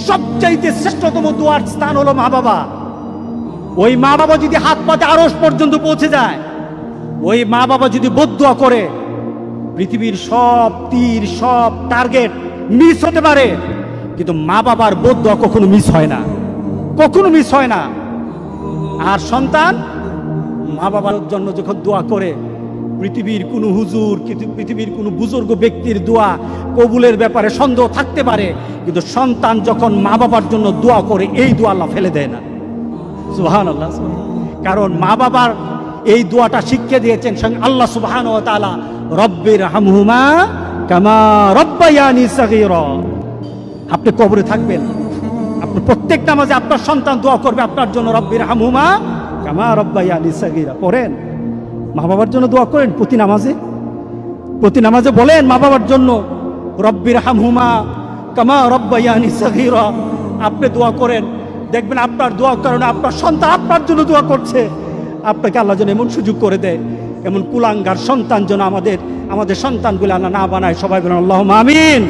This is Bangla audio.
সবচাইতে শ্রেষ্ঠতম দোয়ার স্থান হলো মা বাবা। ওই মা বাবা যদি হাত পাতে আরশ পর্যন্ত পৌঁছে যায়, ওই মা বাবা যদি বদদুয়া করে, পৃথিবীর সব তীর সব টার্গেট মিস হতে পারে, কিন্তু মা বাবার বদদুয়া কখনো মিস হয় না, কখনো মিস হয় না। আর সন্তান মা বাবার জন্য যখন দোয়া করে, পৃথিবীর কোনো হুজুর, পৃথিবীর কোনো বুজুর্গ ব্যক্তির দোয়া কবুলের ব্যাপারে সন্দেহ থাকতে পারে, কিন্তু সন্তান যখন মা বাবার জন্য দোয়া করে, এই দোয়া আল্লাহ ফেলে দেয় না। সুবহানাল্লাহ। কারণ মা বাবার এই দোয়াটা শিখিয়ে দিয়েছেন স্বয়ং আল্লাহ সুবহানাহু ওয়া তাআলা, রব্বির হামহুমা কামা রব্বায়ানি সাগীরা। আপনি কবরে থাকবেন, আপনি প্রত্যেক নামাজে আপনার সন্তান দোয়া করবে আপনার জন্য, রব্বির হামহুমা কামা রব্বায়ানি সাগীরা। পড়েন, মা বাবার জন্য দোয়া করেন প্রতি নামাজে বলেন মা বাবার জন্য, রব্বির হামহুমা কামা রব্বায়ানি সাগীরা। আপনি দোয়া করেন, দেখবেন আপনার দোয়ার কারণে আপনার সন্তান আপনার জন্য দোয়া করছে। আপনাকে আল্লাহ যেন এমন সুযোগ করে দেয়, এমন কুলাঙ্গার সন্তান যেন আমাদের সন্তানগুলো আল্লাহ না বানায়। সবাই বলেন আল্লাহুম্মা আমিন।